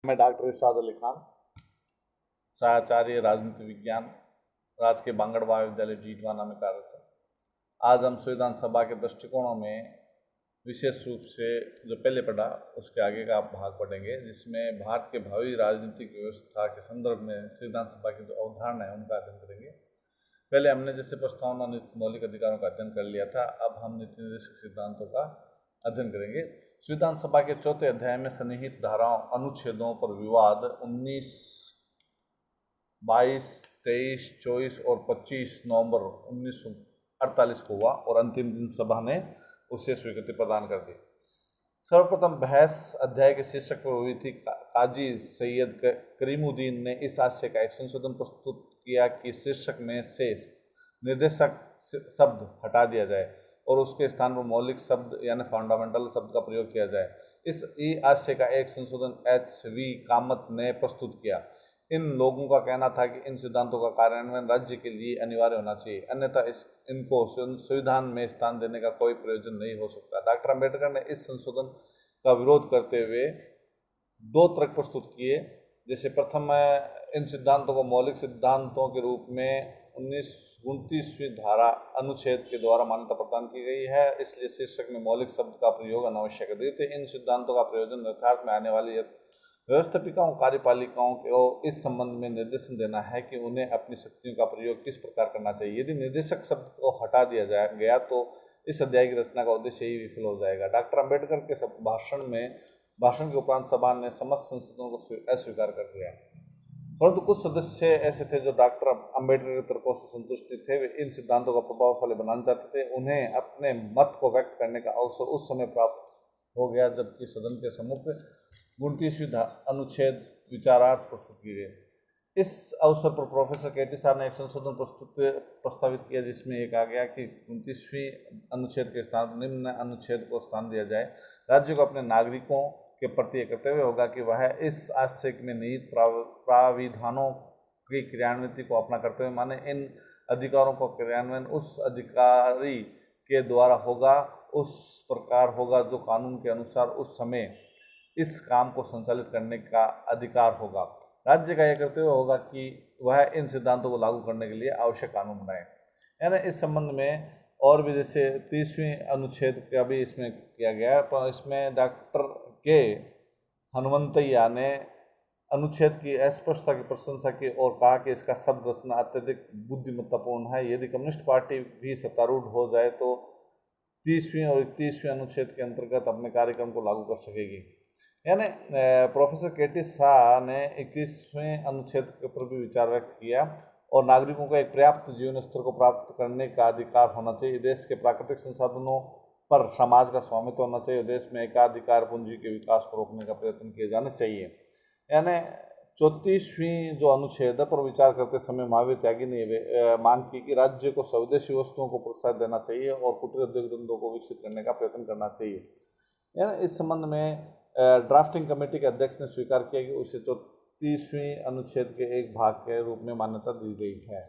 मैं डॉक्टर इरशाद अली खान, सहाचार्य राजनीति विज्ञान, राजकीय बांगड़ महाविद्यालय डीडवाना में कार्यरत हूँ। आज हम संविधान सभा के दृष्टिकोणों में विशेष रूप से जो पहले पढ़ा उसके आगे का भाग पढ़ेंगे, जिसमें भारत के भावी राजनीतिक व्यवस्था के संदर्भ में संविधान सभा की जो अवधारणा है उनका अध्ययन करेंगे। पहले हमने जैसे प्रस्तावना मौलिक अधिकारों का अध्ययन कर लिया था, अब हम नीति निर्देशक सिद्धांतों का अध्ययन करेंगे। संविधान सभा के चौथे अध्याय में सन्निहित धाराओं अनुच्छेदों पर विवाद 19, 22, 23, 24 और 25 नवंबर 1948 को हुआ और अंतिम दिन सभा ने उसे स्वीकृति प्रदान कर दी। सर्वप्रथम बहस अध्याय के शीर्षक पर हुई थी। काजी सैयद करीमुद्दीन ने इस आशय का एक संशोधन प्रस्तुत किया कि शीर्षक में से निर्देशक शब्द हटा दिया जाए और उसके स्थान पर मौलिक शब्द यानी फंडामेंटल शब्द का प्रयोग किया जाए। इस आशय का एक संशोधन एच.वी. कामत ने प्रस्तुत किया। इन लोगों का कहना था कि इन सिद्धांतों का कार्यान्वयन राज्य के लिए अनिवार्य होना चाहिए, अन्यथा इनको संविधान में स्थान देने का कोई प्रयोजन नहीं हो सकता। डॉक्टर अम्बेडकर ने इस संशोधन का विरोध करते हुए 2 तर्क प्रस्तुत किए। जैसे प्रथम, इन सिद्धांतों को मौलिक सिद्धांतों के रूप में 1929वीं धारा अनुच्छेद के द्वारा मान्यता प्रदान की गई है, इसलिए शीर्षक में मौलिक शब्द का प्रयोग अनावश्यक है। द्वितीय, इन सिद्धांतों का प्रयोजन यथार्थ में आने वाली व्यवस्थापिकाओं कार्यपालिकाओं को इस संबंध में निर्देशन देना है कि उन्हें अपनी शक्तियों का प्रयोग किस प्रकार करना चाहिए। यदि निर्देशक शब्द को हटा दिया गया तो इस अध्याय की रचना का उद्देश्य ही विफल हो जाएगा। डॉक्टर अम्बेडकर के भाषण के उपरांत सभा ने समस्त संशोधनों को अस्वीकार कर दिया, परंतु कुछ सदस्य ऐसे थे जो डॉक्टर अम्बेडकर के तर्कों से संतुष्ट थे। वे इन सिद्धांतों का प्रभावशाली बनाना चाहते थे। उन्हें अपने मत को व्यक्त करने का अवसर उस समय प्राप्त हो गया जबकि सदन के सम्मुख 29वीं अनुच्छेद विचारार्थ प्रस्तुत की गई। इस अवसर पर प्रोफेसर के.टी. शाह ने एक संशोधन प्रस्तावित किया, जिसमें एक आ गया कि 29वीं अनुच्छेद के स्थान पर निम्न अनुच्छेद को स्थान दिया जाए। राज्य को अपने नागरिकों के प्रति कर्तव्य होगा कि वह इस आशय में निहित प्राविधानों की क्रियान्विति को अपना कर्तव्य माने। इन अधिकारों को क्रियान्वयन उस अधिकारी के द्वारा होगा, उस प्रकार होगा जो कानून के अनुसार उस समय इस काम को संचालित करने का अधिकार होगा। राज्य का यह कर्तव्य होगा कि वह इन सिद्धांतों को लागू करने के लिए आवश्यक कानून बनाए। यानी इस संबंध में और भी जैसे 30वीं अनुच्छेद का भी इसमें किया गया है, पर इसमें डॉक्टर के हनुमंतैया ने अनुच्छेद की अस्पष्टता की प्रशंसा की और कहा कि इसका शब्द रचना अत्यधिक बुद्धिमत्तापूर्ण है। यदि कम्युनिस्ट पार्टी भी सत्तारूढ़ हो जाए तो 30वीं और 31वीं अनुच्छेद के अंतर्गत अपने कार्यक्रम को लागू कर सकेगी। यानी प्रोफेसर के.टी. शाह ने 31वें अनुच्छेद के ऊपर भी विचार व्यक्त किया और नागरिकों को एक पर्याप्त जीवन स्तर को प्राप्त करने का अधिकार होना चाहिए। देश के प्राकृतिक संसाधनों पर समाज का स्वामित्व होना चाहिए। देश में एकाधिकार पूंजी के विकास को रोकने का प्रयत्न किए जाने चाहिए। यानी 34वीं जो अनुच्छेद पर विचार करते समय महावीर त्यागी ने मांग की कि राज्य को स्वदेशी वस्तुओं को प्रोत्साहन देना चाहिए और कुटीर उद्योग धंधों को विकसित करने का प्रयत्न करना चाहिए। यानी इस संबंध में ड्राफ्टिंग कमेटी के अध्यक्ष ने स्वीकार किया कि उसे 34वीं अनुच्छेद के एक भाग के रूप में मान्यता दी गई है।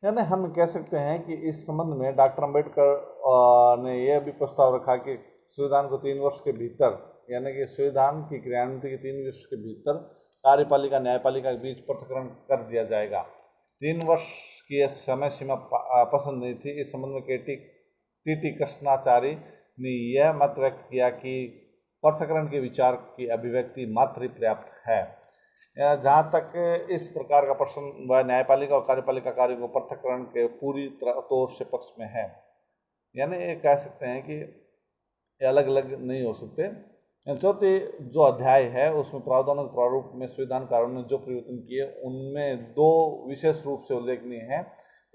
यानी हम कह सकते हैं कि इस संबंध में डॉक्टर अम्बेडकर ने यह भी प्रस्ताव रखा कि संविधान को 3 वर्ष के भीतर, यानी कि संविधान की क्रियान्विति के 3 वर्ष के भीतर कार्यपालिका न्यायपालिका के बीच पृथक्करण कर दिया जाएगा। 3 वर्ष की यह समय सीमा पसंद नहीं थी। इस संबंध में टी.टी. कृष्णाचारी ने यह मत व्यक्त किया कि पृथक्करण के विचार की अभिव्यक्ति मात्र ही पर्याप्त है। जहाँ तक इस प्रकार का प्रश्न वह न्यायपालिका और कार्यपालिका कार्य को पृथक्करण के पूरी तौर से पक्ष में है। यानी ये कह सकते हैं कि अलग अलग नहीं हो सकते। चौथे जो अध्याय है उसमें प्रावधानों के प्रारूप में संविधानकारों ने जो परिवर्तन किए उनमें 2 विशेष रूप से उल्लेखनीय हैं।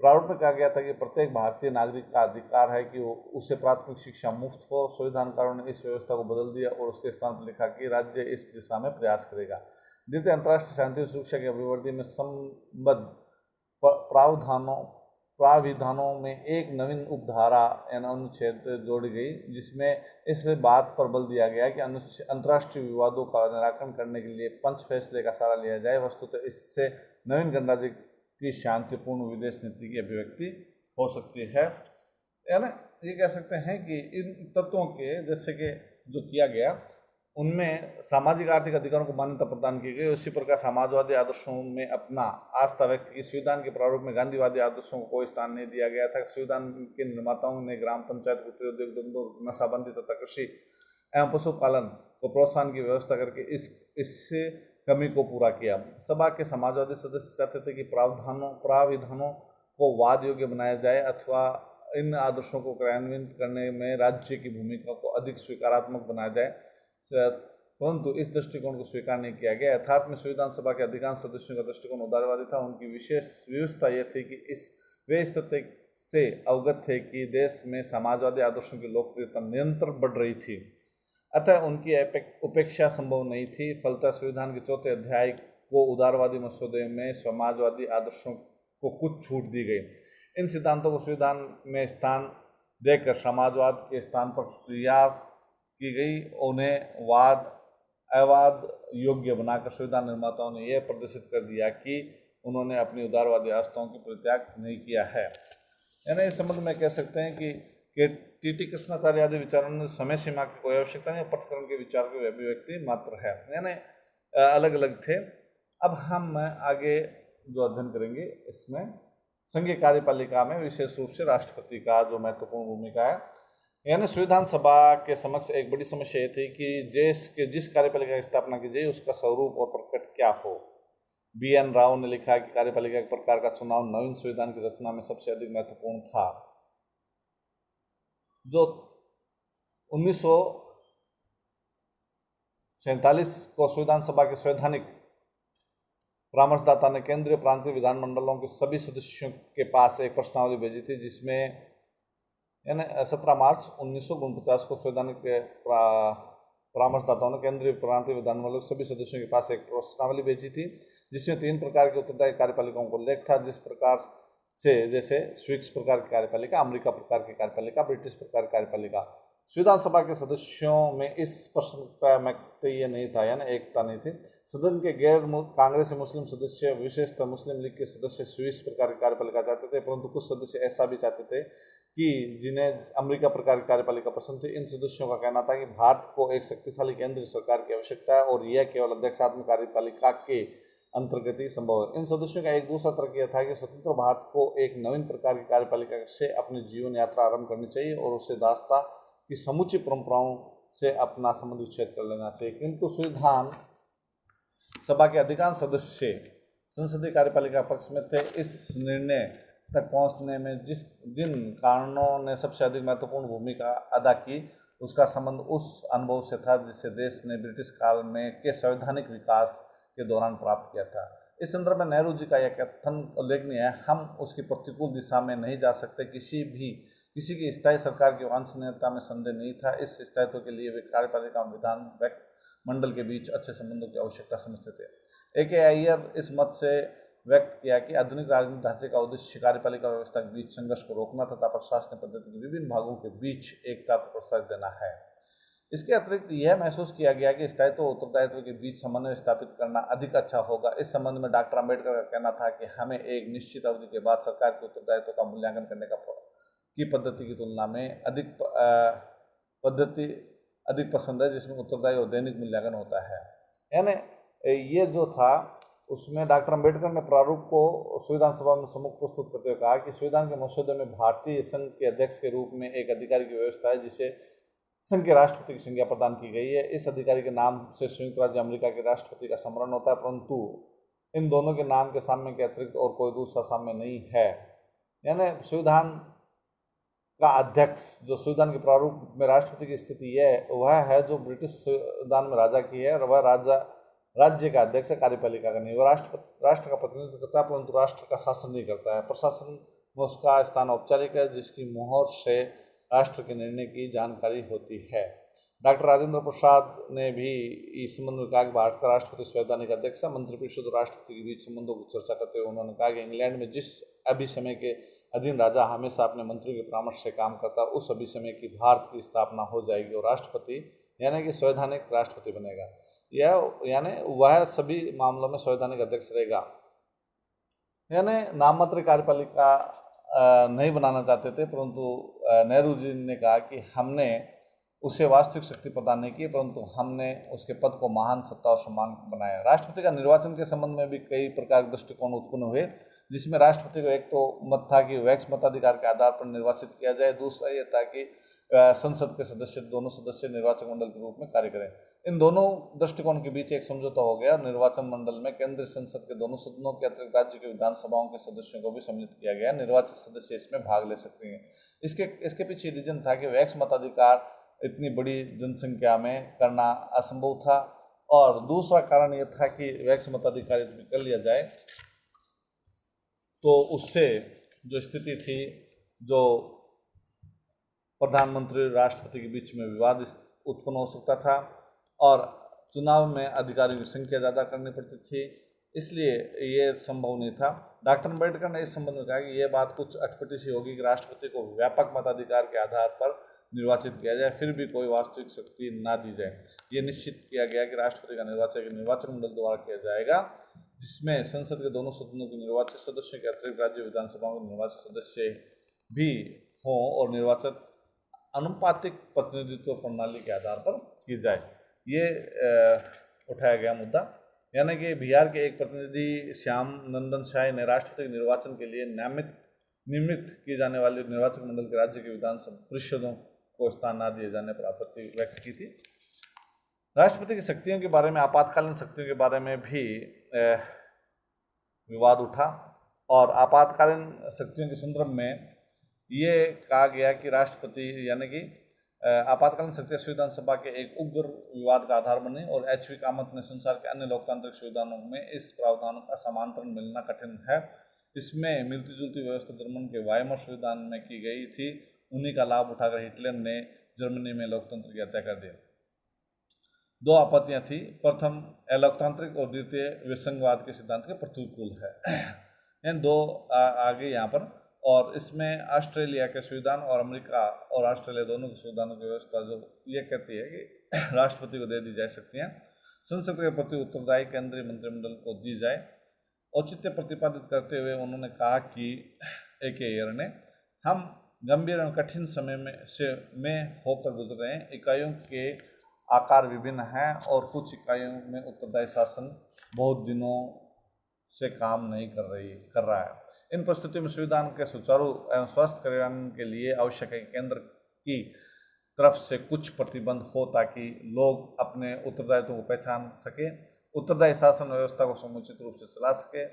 प्रारूप में कहा गया था कि प्रत्येक भारतीय नागरिक का अधिकार है कि उसे प्राथमिक शिक्षा मुफ्त हो। संविधानकारों ने इस व्यवस्था को बदल दिया और उसके स्थान पर लिखा कि राज्य इस दिशा में प्रयास करेगा। द्वितीय, अंतर्राष्ट्रीय शांति और सुरक्षा की अभिवृद्धि में संबद्ध प्राविधानों में एक नवीन उपधारा यानी अनुच्छेद जोड़ी गई, जिसमें इस बात पर बल दिया गया कि अंतर्राष्ट्रीय विवादों का निराकरण करने के लिए पंच फैसले का सहारा लिया जाए। वस्तुतः इससे नवीन गणराज्य की शांतिपूर्ण विदेश नीति की अभिव्यक्ति हो सकती है। यानी ये कह सकते हैं कि इन तत्वों के जैसे कि जो किया गया उनमें सामाजिक आर्थिक अधिकारों को मान्यता प्रदान की गई। उसी प्रकार समाजवादी आदर्शों में अपना आस्था व्यक्त की। संविधान के प्रारूप में गांधीवादी आदर्शों को कोई स्थान नहीं दिया गया था। संविधान के निर्माताओं ने ग्राम पंचायत, कुटीर उद्योग, धंधों, नशाबंदी तथा कृषि एवं पशुपालन को प्रोत्साहन की व्यवस्था करके इससे कमी को पूरा किया। सभा के समाजवादी सदस्य चाहते थे कि प्राविधानों को वाद योग्य बनाया जाए अथवा इन आदर्शोों को क्रियान्वित करने में राज्य की भूमिका को अधिक स्वीकारात्मक बनाया जाए, परंतु इस दृष्टिकोण को स्वीकार नहीं किया गया। यथार्थ में संविधान सभा के अधिकांश सदस्यों का दृष्टिकोण उदारवादी था। उनकी विशेष व्यवस्था यह थी कि वे इस तथ्य से अवगत थे कि देश में समाजवादी आदर्शों की लोकप्रियता निरंतर बढ़ रही थी, अतः उनकी उपेक्षा संभव नहीं थी। फलतः संविधान के 4थे अध्याय को उदारवादी मसौदे में समाजवादी आदर्शों को कुछ छूट दी गई। इन सिद्धांतों को संविधान में स्थान देकर समाजवाद के स्थान पर क्रिया की गई। उन्हें अवाद योग्य बनाकर संविधान निर्माताओं ने यह प्रदर्शित कर दिया कि उन्होंने अपनी उदारवादी आस्थाओं की परित्याग नहीं किया है। यानी इस संबंध में कह सकते हैं कि टी कृष्णाचार्य आदि विचारों ने समय सीमा की कोई आवश्यकता नहीं, पठक्रम के विचार की अभिव्यक्ति मात्र है, यानी अलग अलग थे। अब हम आगे जो अध्ययन करेंगे इसमें संघीय कार्यपालिका में विशेष रूप से राष्ट्रपति का जो महत्वपूर्ण भूमिका है। यानी संविधान सभा के समक्ष एक बड़ी समस्या ये थी कि देश के जिस कार्यपालिका की स्थापना की जाए उसका स्वरूप और प्रकट क्या हो। BN राव ने लिखा कि कार्यपालिका एक प्रकार का चुनाव नवीन संविधान की रचना में सबसे अधिक महत्वपूर्ण था। जो 1947 को संविधान सभा के संवैधानिक परामर्शदाता ने केंद्रीय प्रांतीय विधानमंडलों के सभी सदस्यों के पास एक प्रश्नावली भेजी थी, जिसमें यानी 17 मार्च 1949 को संवैधानिक परामर्शदाताओं ने केंद्रीय प्रांतीय विधानमंडलों के सभी सदस्यों के पास एक प्रश्नावली भेजी थी, जिसमें 3 प्रकार के उत्तरदायी कार्यपालिकाओं को उल्लेख था, जिस प्रकार से जैसे स्विस प्रकार की कार्यपालिका, अमेरिका प्रकार की कार्यपालिका, ब्रिटिश प्रकार की कार्यपालिका। संविधान सभा के सदस्यों में इस प्रश्न पर मत नहीं था, यानी एकता नहीं थी। सदन के गैर कांग्रेसी मुस्लिम सदस्य, विशेषतः मुस्लिम लीग के सदस्य स्विस प्रकार की कार्यपालिका चाहते थे, परंतु कुछ सदस्य ऐसा भी चाहते थे कि जिन्हें अमेरिका प्रकार की कार्यपालिका पसंद थी। इन सदस्यों का कहना था कि भारत को एक शक्तिशाली केंद्रीय सरकार की आवश्यकता है और यह केवल अध्यक्षात्मक कार्यपालिका के अंतर्गत ही संभव है। इन सदस्यों का एक दूसरा तर्क यह था कि स्वतंत्र भारत को एक नवीन प्रकार की कार्यपालिका से अपनी जीवन यात्रा आरंभ करनी चाहिए और उसे दासता की समुची परंपराओं से अपना संबंध विच्छेद कर लेना चाहिए। किंतु संविधान सभा के अधिकांश सदस्य संसदीय कार्यपालिका पक्ष में थे। इस निर्णय तक पहुंचने में जिन कारणों ने सबसे अधिक महत्वपूर्ण भूमिका अदा की, उसका संबंध उस अनुभव से था जिसे देश ने ब्रिटिश काल में के संवैधानिक विकास के दौरान प्राप्त किया था। इस संदर्भ में नेहरू जी का यह कथन उल्लेखनीय है, हम उसकी प्रतिकूल दिशा में नहीं जा सकते। किसी की स्थायी सरकार की वांछनीयता में संदेह नहीं था। इस स्थायित्व के लिए वे कार्यपालिका विधान मंडल के बीच अच्छे संबंधों की आवश्यकता समझते थे। AK अय्यर इस मत से व्यक्त किया कि आधुनिक राजनीतिक ढांचे का उद्देश्य कार्यपालिका व्यवस्था के बीच संघर्ष को रोकना तथा प्रशासनिक पद्धति के विभिन्न भागों के बीच एकता को प्रोत्साहन देना है। इसके अतिरिक्त यह महसूस किया गया कि स्थायित्व और उत्तरदायित्व के बीच समन्वय स्थापित करना अधिक अच्छा होगा। इस संबंध में डॉक्टर अम्बेडकर का कहना था कि हमें एक निश्चित अवधि के बाद सरकार के उत्तरदायित्व का मूल्यांकन करने की पद्धति की तुलना में पद्धति अधिक पसंद है, जिसमें उत्तरदायी और दैनिक मूल्यांकन होता है। यानी ये जो था उसमें डॉक्टर अम्बेडकर ने प्रारूप को संविधान सभा में सम्मुख प्रस्तुत करते हुए कहा कि संविधान के मसौदे में भारतीय संघ के अध्यक्ष के रूप में एक अधिकारी की व्यवस्था है, जिसे संघ के राष्ट्रपति की संज्ञा प्रदान की गई है। इस अधिकारी के नाम से संयुक्त राज्य अमेरिका के राष्ट्रपति का स्मरण होता है, परंतु इन दोनों के नाम के साम्य के अतिरिक्त और कोई दूसरा साम्य नहीं है। यानी संविधान का अध्यक्ष जो संविधान के प्रारूप में राष्ट्रपति की स्थिति वह है जो ब्रिटिश संविधान में राजा की है, और वह राज्य का अध्यक्ष कार्यपालिका का नहीं। वह राष्ट्र का प्रतिनिधित्व करता है, परंतु राष्ट्र का शासन नहीं करता है। प्रशासन में उसका स्थान औपचारिक है, जिसकी मोहर से राष्ट्र के निर्णय की जानकारी होती है। डॉक्टर राजेंद्र प्रसाद ने भी इस संबंध में कहा कि भारत का राष्ट्रपति संवैधानिक अध्यक्ष है। मंत्रिपरिषद और राष्ट्रपति के बीच संबंधों की चर्चा करते हुए उन्होंने कहा कि इंग्लैंड में जिस अभिसमय के अधीन राजा हमेशा अपने मंत्रियों के परामर्श से काम करता है, उस अभिसमय की भारत की स्थापना हो जाएगी और राष्ट्रपति यानी कि संवैधानिक राष्ट्रपति बनेगा। यानी वह सभी मामलों में संवैधानिक अध्यक्ष रहेगा। यानी नाममात्र कार्यपालिका नहीं बनाना चाहते थे, परंतु नेहरू जी ने कहा कि हमने उसे वास्तविक शक्ति प्रदान नहीं की, परंतु हमने उसके पद को महान सत्ता और सम्मान बनाया। राष्ट्रपति का निर्वाचन के संबंध में भी कई प्रकार के दृष्टिकोण उत्पन्न हुए, जिसमें राष्ट्रपति को एक तो मत था कि वैक्स मताधिकार के आधार पर निर्वाचित किया जाए, दूसरा यह था कि संसद के सदस्य दोनों सदस्य निर्वाचक मंडल के रूप में कार्य करें। इन दोनों दृष्टिकोण के बीच एक समझौता हो गया। निर्वाचन मंडल में केंद्रीय संसद के दोनों सदनों के अतिरिक्त राज्य की विधानसभाओं के सदस्यों को भी सम्मिलित किया गया। निर्वाचित सदस्य इसमें भाग ले सकते हैं। इसके पीछे रीजन था कि वैक्स मताधिकार इतनी बड़ी जनसंख्या में करना असंभव था, और दूसरा कारण यह था कि वैक्स मताधिकार यदि कर लिया जाए तो उससे जो स्थिति थी, जो प्रधानमंत्री राष्ट्रपति के बीच में विवाद उत्पन्न हो सकता था, और चुनाव में अधिकारियों की संख्या ज़्यादा करनी पड़ती थी, इसलिए ये संभव नहीं था। डॉक्टर अम्बेडकर ने इस संबंध में कहा कि यह बात कुछ अटपटी सी होगी कि राष्ट्रपति को व्यापक मताधिकार के आधार पर निर्वाचित किया जाए, फिर भी कोई वास्तविक शक्ति ना दी जाए। ये निश्चित किया गया कि राष्ट्रपति का निर्वाचन मंडल द्वारा किया जाएगा, जिसमें संसद के दोनों सदनों के निर्वाचित सदस्यों के अतिरिक्त राज्य विधानसभाओं के निर्वाचित सदस्य भी हों, और निर्वाचन अनुपातिक प्रतिनिधित्व प्रणाली के आधार पर की जाए। ये उठाया गया मुद्दा, यानी कि बिहार के एक प्रतिनिधि श्याम नंदन शाह ने राष्ट्रपति के निर्वाचन के लिए नियमित किए जाने वाले निर्वाचक मंडल के राज्य के विधानसभा परिषदों को स्थान न दिए जाने पर आपत्ति व्यक्त की थी। राष्ट्रपति की शक्तियों के बारे में, आपातकालीन शक्तियों के बारे में भी विवाद उठा, और आपातकालीन शक्तियों के संदर्भ में ये कहा गया कि राष्ट्रपति यानी कि आपातकालीन शक्तियां संविधान सभा के एक उग्र विवाद का आधार बने, और एच.वी. कामत ने संसार के अन्य लोकतांत्रिक संविधानों में इस प्रावधान का समांतरण मिलना कठिन है। इसमें मिलती जुलती व्यवस्था जर्मन के वाइमर संविधान में की गई थी। उन्हीं का लाभ उठाकर हिटलर ने जर्मनी में लोकतंत्र की हत्या कर दी। दो आपत्तियां थी। प्रथम, अलोकतांत्रिक, और द्वितीय विसंगवाद के सिद्धांत के प्रतिकूल है। इन दो आगे यहाँ पर, और इसमें ऑस्ट्रेलिया के संविधान और अमेरिका और ऑस्ट्रेलिया दोनों के संविधानों की व्यवस्था जो ये कहती है कि राष्ट्रपति को दे दी जा सकती हैं, संसद के प्रति उत्तरदायी केंद्रीय मंत्रिमंडल को दी जाए। औचित्य प्रतिपादित करते हुए उन्होंने कहा कि ए.के. एयर ने, हम गंभीर और कठिन समय में होकर गुजर रहे हैं। इकाइयों के आकार विभिन्न हैं, और कुछ इकाइयों में उत्तरदायी शासन बहुत दिनों से काम नहीं कर रहा है। इन परिस्थितियों में संविधान के सुचारू एवं स्वस्थ कार्यान्वयन के लिए आवश्यक है कि केंद्र की तरफ से कुछ प्रतिबंध हो, ताकि लोग अपने उत्तरदायित्व को पहचान सके, उत्तरदायी शासन व्यवस्था को समुचित रूप से चला सके।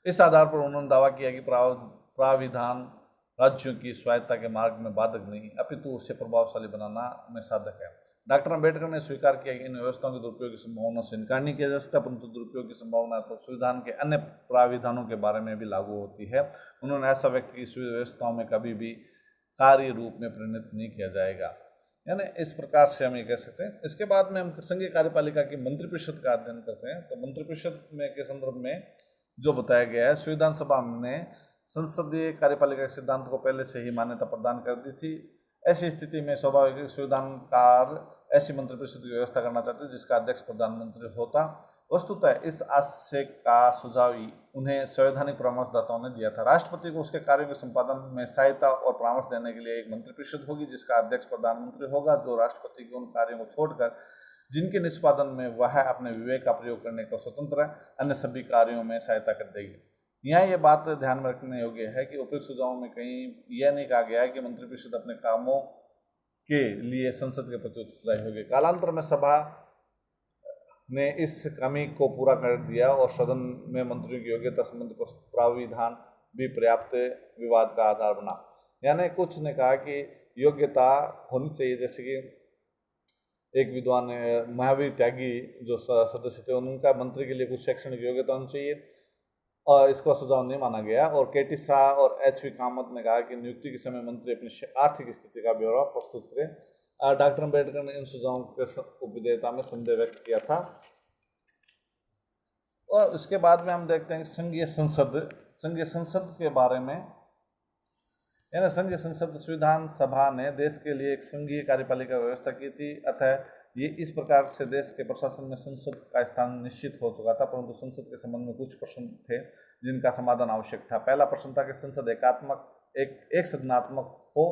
इस आधार पर उन्होंने दावा किया कि प्राविधान राज्यों की स्वायत्ता के मार्ग में बाधक नहीं, अपितु उसे प्रभावशाली बनाना में साधक है। डॉक्टर अम्बेडकर ने स्वीकार किया कि इन व्यवस्थाओं के दुरुपयोग की संभावना से इनकार नहीं किया जा सकता, परंतु दुरुपयोग की संभावना तो संविधान के अन्य प्राविधानों के बारे में भी लागू होती है। उन्होंने ऐसा व्यक्त कि इस व्यवस्थाओं में कभी भी कार्य रूप में परिणत नहीं किया जाएगा। यानी इस प्रकार से हम ये कह सकते हैं। इसके बाद में हम संघीय कार्यपालिका की मंत्रिपरिषद का अध्ययन करते हैं। तो मंत्रिपरिषद में के संदर्भ में जो बताया गया है, संविधान सभा ने संसदीय कार्यपालिका के सिद्धांत को पहले से ही मान्यता प्रदान कर दी थी। ऐसी स्थिति में स्वाभाविक संविधानकार ऐसी मंत्रिपरिषद की व्यवस्था करना चाहते थे जिसका अध्यक्ष प्रधानमंत्री होता। वस्तुतः इस आशय का सुझाव उन्हें संवैधानिक परामर्शदाताओं ने दिया था। राष्ट्रपति को उसके कार्यों के संपादन में सहायता और परामर्श देने के लिए एक मंत्रिपरिषद होगी, जिसका अध्यक्ष प्रधानमंत्री होगा, जो राष्ट्रपति के उन कार्यों को छोड़कर जिनके निष्पादन में वह अपने विवेक का प्रयोग करने को स्वतंत्र है, अन्य सभी कार्यों में सहायता कर देगी। यहाँ ये बात ध्यान में रखने योग्य है कि उपयुक्त सुझावों में कहीं यह नहीं कहा गया है कि मंत्रिपरिषद अपने कामों के लिए संसद के प्रति उत्तरदायी होगी। कालांतर में सभा ने इस कमी को पूरा कर दिया और सदन में मंत्रियों की योग्यता संबंधी प्राविधान भी पर्याप्त विवाद का आधार बना। यानी कुछ ने कहा कि योग्यता होनी चाहिए, जैसे कि एक विद्वान महावीर त्यागी जो सदस्य थे, उनका मंत्री के लिए कुछ शैक्षणिक योग्यता होनी चाहिए, और इसका सुझाव नहीं माना गया। और के.टी. शाह और एच.वी. कामत ने कहा कि नियुक्ति के समय मंत्री अपनी आर्थिक स्थिति का ब्यौरा प्रस्तुत करें। डॉक्टर अम्बेडकर ने इन सुझावों के उपदेयता में संदेह व्यक्त किया था। और इसके बाद में हम देखते हैं संघीय संसद के बारे में। यानी संघीय संसद संविधान सभा ने देश के लिए एक संघीय कार्यपालिका व्यवस्था की थी, अतः ये इस प्रकार से देश के प्रशासन में संसद का स्थान निश्चित हो चुका था। परंतु संसद के संबंध में कुछ प्रश्न थे जिनका समाधान आवश्यक था। पहला प्रश्न था कि संसद एक सदनात्मक हो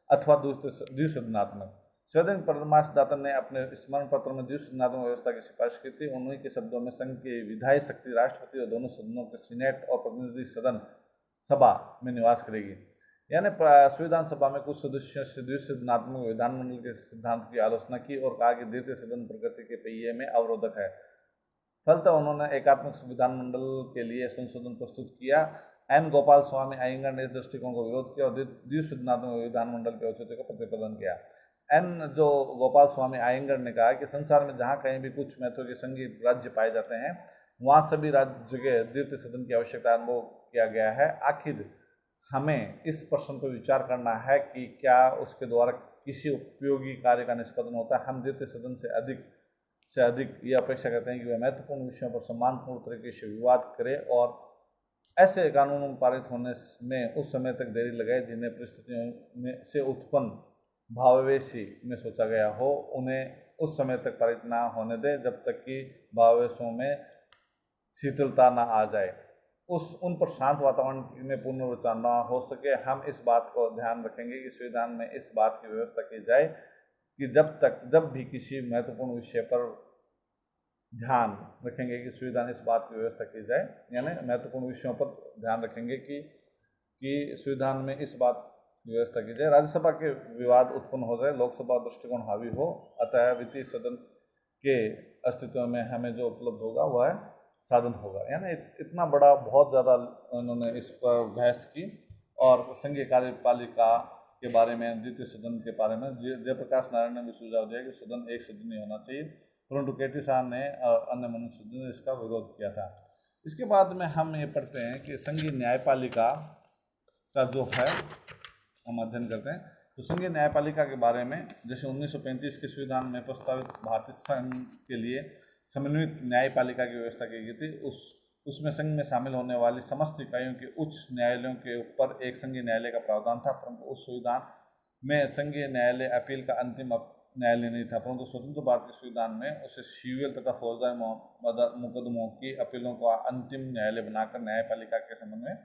अथवा द्विसदनात्मक। संवैधानिक परामर्शदाता ने अपने स्मरण पत्र में द्विसदनात्मक व्यवस्था की सिफारिश की थी। उन्हीं के शब्दों में संघ की विधायी शक्ति राष्ट्रपति और दोनों सदनों के सीनेट और प्रतिनिधि सदन सभा में निवास करेगी। यानी संविधान सभा में कुछ सदस्यों से द्विसदनात्मक विधानमंडल के सिद्धांत की आलोचना की और कहा कि द्वितीय सदन प्रगति के पहिए में अवरोधक है। फलतः उन्होंने एकात्मक विधानमंडल के लिए संशोधन प्रस्तुत किया। एन गोपाल स्वामी अयंगर ने इस दृष्टिकोण को विरोध किया और द्विसदनात्मक विधानमंडल के औचित्य को प्रतिपादन किया। जो गोपाल स्वामी अयंगर ने कहा कि संसार में जहाँ कहीं भी कुछ महत्व के संघीय राज्य पाए जाते हैं वहाँ सभी राज्य के द्वितीय सदन की आवश्यकता अनुभव किया गया है। आखिर हमें इस प्रश्न पर विचार करना है कि क्या उसके द्वारा किसी उपयोगी कार्य का निष्पादन होता है। हम द्वितीय सदन से अधिक ये अपेक्षा करते हैं कि वह महत्वपूर्ण विषयों पर सम्मानपूर्ण तरीके से विवाद करे और ऐसे कानूनों पारित होने में उस समय तक देरी लगाए जिन्हें परिस्थितियों से उत्पन्न भावावेशी में सोचा गया हो। उन्हें उस समय तक पारित ना होने दे जब तक कि भावावेशों में शीतलता ना आ जाए, उन पर शांत वातावरण में पूर्ण विचार न हो सके। हम इस बात को ध्यान रखेंगे कि संविधान में इस बात की व्यवस्था की जाए कि जब भी किसी महत्वपूर्ण विषय पर ध्यान रखेंगे कि संविधान इस बात की व्यवस्था की जाए, यानी महत्वपूर्ण विषयों पर ध्यान रखेंगे कि संविधान में इस बात की व्यवस्था की जाए। राज्यसभा के विवाद उत्पन्न हो जाए, लोकसभा दृष्टिकोण हावी हो, अतः वित्तीय सदन के अस्तित्व में हमें जो उपलब्ध होगा वह साधन होगा। यानी इतना बड़ा बहुत ज़्यादा उन्होंने इस पर बहस की और संघीय कार्यपालिका के बारे में, द्वितीय सदन के बारे में जयप्रकाश नारायण ने भी सुझाव दिया कि सदन एक सदनीय होना चाहिए, परंतु केटी शाह ने अन्य मनुष्य ने इसका विरोध किया था। इसके बाद में हम ये पढ़ते हैं कि संघीय न्यायपालिका का जो है हम अध्ययन करते हैं। तो संघीय न्यायपालिका के बारे में जैसे 1935 के संविधान में प्रस्तावित भारतीय संघ के लिए समन्वित न्यायपालिका की व्यवस्था की गई थी। उसमें संघ में शामिल होने वाली समस्त इकाइयों के उच्च न्यायालयों के ऊपर एक संघीय न्यायालय का प्रावधान था, परंतु उस संविधान में संघीय न्यायालय अपील का अंतिम न्यायालय नहीं था, परंतु स्वतंत्र भारत के संविधान में उसे सिविल तथा फौजदारी मुकदमों की अपीलों को अंतिम न्यायालय बनाकर न्यायपालिका के संबंध में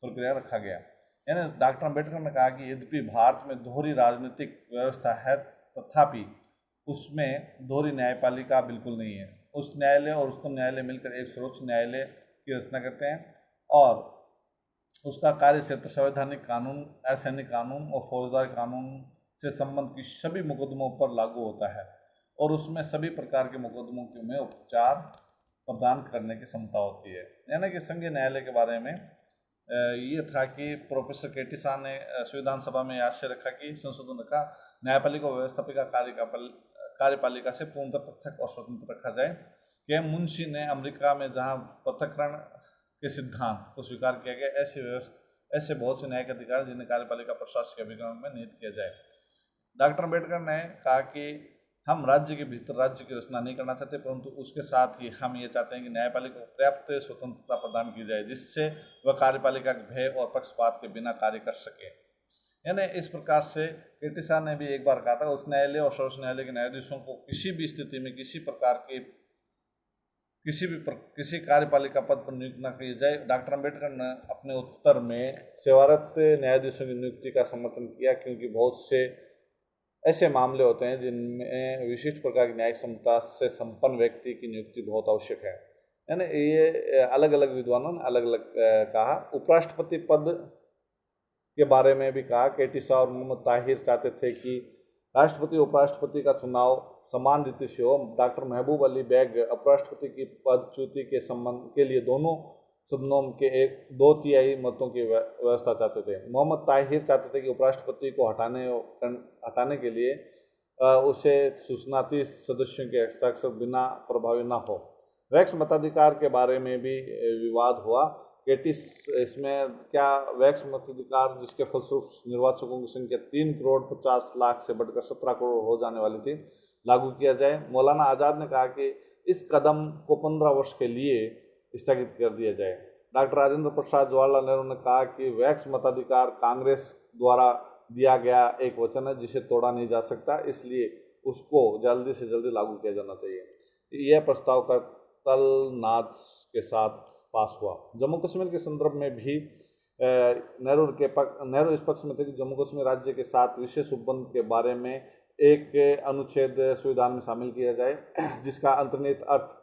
प्रक्रिया रखा गया। यानी डॉक्टर अम्बेडकर ने कहा कि यद्यपि भारत में दोहरी राजनीतिक व्यवस्था है तथापि उसमें दोहरी न्यायपालिका बिल्कुल नहीं है। उस न्यायालय और उच्चतम न्यायालय मिलकर एक सर्वोच्च न्यायालय की रचना करते हैं और उसका कार्य क्षेत्र संवैधानिक कानून, असैनिक कानून और फौजदारी कानून से संबंध की सभी मुकदमों पर लागू होता है और उसमें सभी प्रकार के मुकदमों में उपचार प्रदान करने की क्षमता होती है। यानी कि संघीय न्यायालय के बारे में ये था कि प्रोफेसर केटी शाह ने संविधान सभा में आशय रखा कि संशोधन रखा न्यायपालिका व्यवस्थापिका कार्यपालिका से पूर्णतः पृथक और स्वतंत्र रखा जाए। के मुंशी ने अमेरिका में जहां पृथककरण के सिद्धांत को स्वीकार किया गया, ऐसे बहुत से न्यायिक अधिकार जिन्हें कार्यपालिका प्रशासनिक अभिगम में निहित किया जाए। डॉक्टर अम्बेडकर ने कहा कि हम राज्य के भीतर राज्य की रचना नहीं करना चाहते, परंतु उसके साथ ही हम ये चाहते हैं कि न्यायपालिका को पर्याप्त स्वतंत्रता प्रदान की जाए जिससे वह कार्यपालिका के भय और पक्षपात के बिना कार्य कर सके। यानी इस प्रकार से केटी शाह ने भी एक बार कहा था उच्च न्यायालय और सर्वोच्च न्यायालय के न्यायाधीशों को किसी भी स्थिति में किसी प्रकार के किसी कार्यपालिका पद पर नियुक्त न किया जाए। डॉक्टर अम्बेडकर ने अपने उत्तर में सेवारत न्यायाधीशों की नियुक्ति का समर्थन किया क्योंकि बहुत से ऐसे मामले होते हैं जिनमें विशिष्ट प्रकार की न्यायिक क्षमता से संपन्न व्यक्ति की नियुक्ति बहुत आवश्यक है। यानी ये अलग अलग विद्वानों ने अलग अलग कहा। उपराष्ट्रपति पद के बारे में भी कहा। केटी शाह और मोहम्मद ताहिर चाहते थे कि राष्ट्रपति उपराष्ट्रपति का चुनाव समान रीति से हो। डॉक्टर महबूब अली बैग उपराष्ट्रपति की पदच्युति के संबंध के लिए दोनों सदनों के 2/3 मतों की व्यवस्था चाहते थे। मोहम्मद ताहिर चाहते थे कि उपराष्ट्रपति को हटाने के लिए उसे सूचना 30 सदस्यों के हस्ताक्षर बिना प्रभावी न हो। वैक्स मताधिकार के बारे में भी विवाद हुआ। इसमें क्या वैक्स मताधिकार जिसके फलस्वरूप निर्वाचकों की संख्या 3,50,00,000 से बढ़कर 17 करोड़ हो जाने वाली थी, लागू किया जाए। मौलाना आज़ाद ने कहा कि इस कदम को 15 वर्ष के लिए स्थगित कर दिया जाए। डॉक्टर राजेंद्र प्रसाद जवाहरलाल नेहरू ने कहा कि वैक्स मताधिकार कांग्रेस द्वारा दिया गया एक वचन है जिसे तोड़ा नहीं जा सकता, इसलिए उसको जल्दी से जल्दी लागू किया जाना चाहिए। यह प्रस्ताव का तलनाद के साथ पास हुआ। जम्मू कश्मीर के संदर्भ में भी नेहरू इस पक्ष में थे कि जम्मू कश्मीर राज्य के साथ विशेष उपबंध के बारे में एक अनुच्छेद संविधान में शामिल किया जाए, जिसका अंतर्निहित अर्थ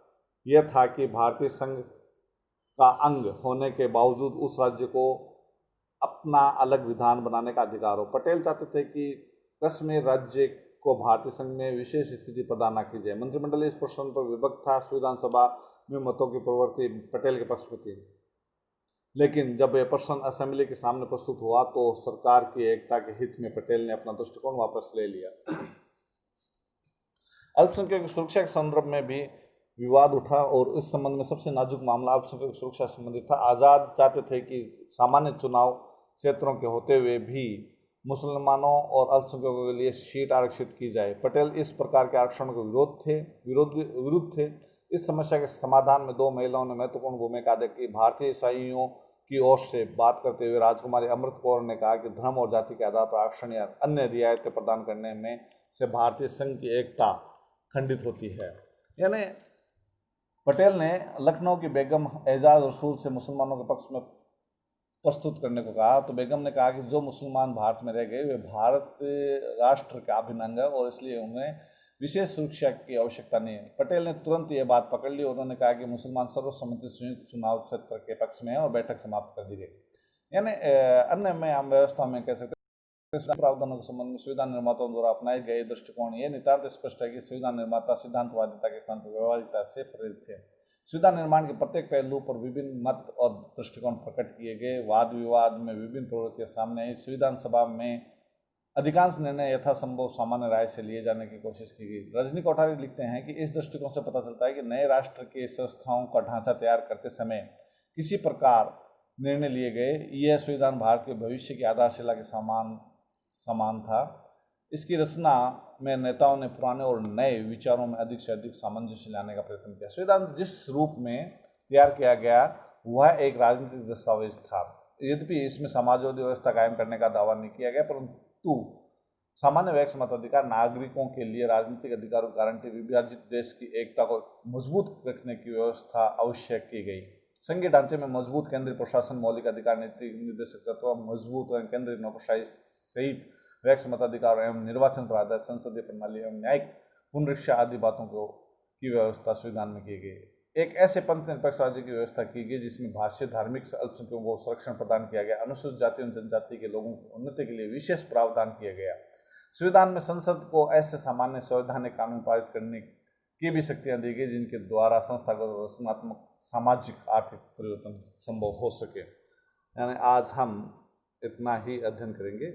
यह था कि भारतीय संघ का अंग होने के बावजूद उस राज्य को अपना अलग विधान बनाने का अधिकार हो। पटेल चाहते थे कि कश्मीर राज्य को भारतीय संघ में विशेष स्थिति प्रदान न की जाए। मंत्रिमंडल इस प्रश्न पर विभक्त था। संविधान सभा में मतों की प्रवृत्ति पटेल के पक्ष में थी, लेकिन जब यह प्रश्न असेंबली के सामने प्रस्तुत हुआ तो सरकार की एकता के हित में पटेल ने अपना दृष्टिकोण वापस ले लिया। अल्पसंख्यक सुरक्षा के संदर्भ में भी विवाद उठा और इस संबंध में सबसे नाजुक मामला अल्पसंख्यक सुरक्षा से संबंधित था। आज़ाद चाहते थे कि सामान्य चुनाव क्षेत्रों के होते हुए भी मुसलमानों और अल्पसंख्यकों के लिए सीट आरक्षित की जाए। पटेल इस प्रकार के आरक्षण के विरुद्ध थे। इस समस्या के समाधान में दो महिलाओं ने महत्वपूर्ण भूमिका अदा की। भारतीय ईसाइयों की ओर से बात करते हुए राजकुमारी अमृत कौर ने कहा कि धर्म और जाति के आधार पर आरक्षण या अन्य रियायतें प्रदान करने में से भारतीय संघ की एकता खंडित होती है। यानी पटेल ने लखनऊ की बेगम एजाज रसूल से मुसलमानों के पक्ष में प्रस्तुत करने को कहा, तो बेगम ने कहा कि जो मुसलमान भारत में रह गए वे भारत राष्ट्र का अभिन्न अंग है और इसलिए उन्हें विशेष सुरक्षा की आवश्यकता नहीं है। पटेल ने तुरंत ये बात पकड़ ली। उन्होंने कहा कि मुसलमान सर्वसम्मति संयुक्त चुनाव क्षेत्र के पक्ष में है और बैठक समाप्त कर दी गई। यानी अन्य में आम व्यवस्था में कह सकते हैं प्रावधानों के संबंध में संविधान निर्माताओं द्वारा अपनाए गए दृष्टिकोण ये नितांत स्पष्ट है कि संविधान निर्माता सिद्धांतवादिता के स्थान पर व्यवहारिकता से प्रेरित थे। संविधान निर्माण के प्रत्येक पहलू पर विभिन्न मत और दृष्टिकोण प्रकट किए गए। वाद विवाद में विभिन्न प्रवृत्तियां सामने आई। संविधान सभा में अधिकांश निर्णय यथासंभव सामान्य राय से लिए जाने की कोशिश की गई। रजनी कोठारी लिखते हैं कि इस दृष्टिकोण से पता चलता है कि नए राष्ट्र के संस्थाओं का ढांचा तैयार करते समय किसी प्रकार निर्णय लिए गए। यह संविधान भारत के भविष्य की आधारशिला के समान था। इसकी रचना में नेताओं ने पुराने और नए विचारों में अधिक से अधिक सामंजस्य लाने का प्रयत्न किया। संविधान जिस रूप में तैयार किया गया वह एक राजनीतिक दस्तावेज था। यद्यपि इसमें समाजवादी व्यवस्था कायम करने का दावा नहीं किया गया, परंतु सामान्य व्यक्ति मताधिकार, नागरिकों के लिए राजनीतिक अधिकारों की गारंटी, विभाजित देश की एकता को मजबूत रखने की व्यवस्था आवश्यक की गई। संघीय ढांचे में मजबूत केंद्रीय प्रशासन, मौलिक अधिकार, नीति निर्देशक तत्व, मजबूत केंद्रीय नौकरशाही सहित व्यक्ति मताधिकार एवं निर्वाचन पर आधारित संसदीय प्रणाली एवं न्यायिक पुनरीक्षा आदि बातों की व्यवस्था संविधान में की गई। एक ऐसे पंथ निरपेक्ष राज्य की व्यवस्था की गई जिसमें भाषा, धार्मिक अल्पसंख्यकों को संरक्षण प्रदान किया गया। अनुसूचित जाति एवं जनजाति के लोगों की उन्नति के लिए विशेष प्रावधान किया गया। संविधान में संसद को ऐसे सामान्य संवैधानिक कानून पारित करने की भी शक्तियां दी गई जिनके द्वारा संस्थागत और रचनात्मक, सामाजिक, आर्थिक परिवर्तन संभव हो सके। यानी आज हम इतना ही अध्ययन करेंगे।